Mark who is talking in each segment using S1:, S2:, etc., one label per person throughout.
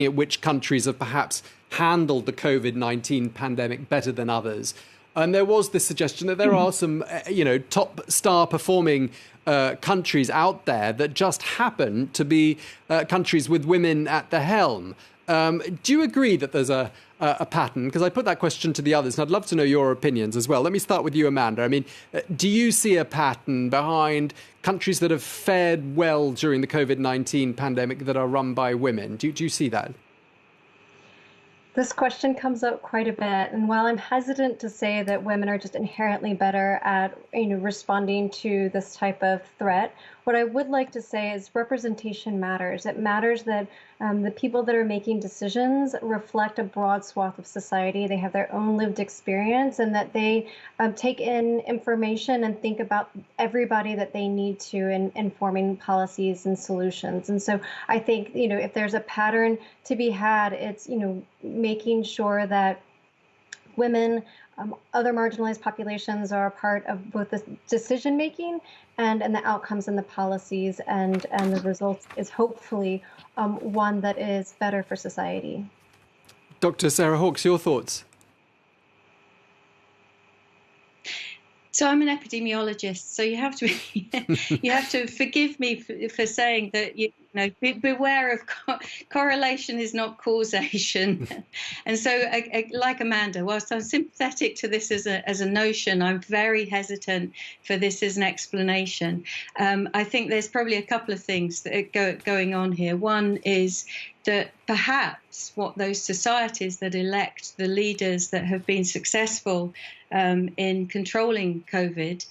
S1: at which countries have perhaps handled the COVID-19 pandemic better than others. And there was this suggestion that there are some, top star performing countries out there that just happen to be countries with women at the helm. Do you agree that there's a pattern? Because I put that question to the others, and I'd love to know your opinions as well. Let me start with you, Amanda. I mean, do you see a pattern behind countries that have fared well during the COVID-19 pandemic that are run by women? Do you see that?
S2: This question comes up quite a bit, and while I'm hesitant to say that women are just inherently better at, responding to this type of threat, what I would like to say is representation matters. It matters that the people that are making decisions reflect a broad swath of society. They have their own lived experience, and that they take in information and think about everybody that they need to in forming policies and solutions. And so I think, if there's a pattern to be had, it's, making sure that women, other marginalized populations are a part of both the decision making and the outcomes and the policies, and the result is hopefully one that is better for society.
S1: Dr. Sarah Hawkes, your thoughts?
S3: So I'm an epidemiologist, so you have to forgive me for saying that beware of correlation is not causation. And so, like Amanda, whilst I'm sympathetic to this as a notion, I'm very hesitant for this as an explanation. I think there's probably a couple of things that are going on here. One is that perhaps what those societies that elect the leaders that have been successful in controlling COVID,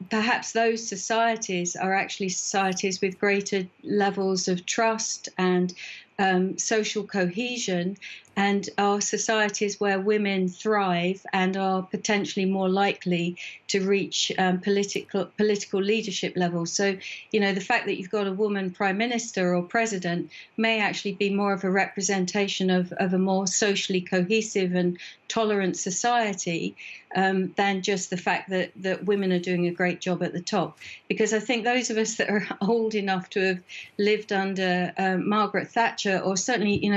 S3: perhaps those societies are actually societies with greater levels of trust and social cohesion, and are societies where women thrive and are potentially more likely to reach political leadership levels. So, the fact that you've got a woman prime minister or president may actually be more of a representation of a more socially cohesive and tolerant society than just the fact that women are doing a great job at the top. Because I think those of us that are old enough to have lived under Margaret Thatcher, or certainly, in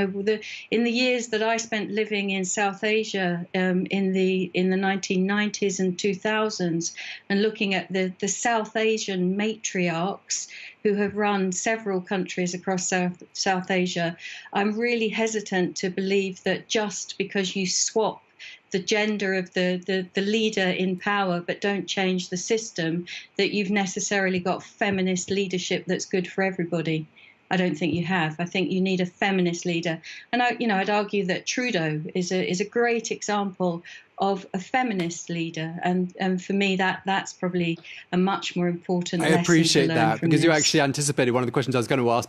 S3: the years that I spent living in South Asia in the 1990s and 2000s, and looking at the South Asian matriarchs who have run several countries across South Asia, I'm really hesitant to believe that just because you swap the gender of the leader in power but don't change the system, that you've necessarily got feminist leadership that's good for everybody. I don't think you have. I think you need a feminist leader. And I'd argue that Trudeau is a great example of a feminist leader. And for me, that's probably a much more important lesson to learn.
S1: I appreciate that, because
S3: this.
S1: you actually anticipated one of the questions I was going to ask.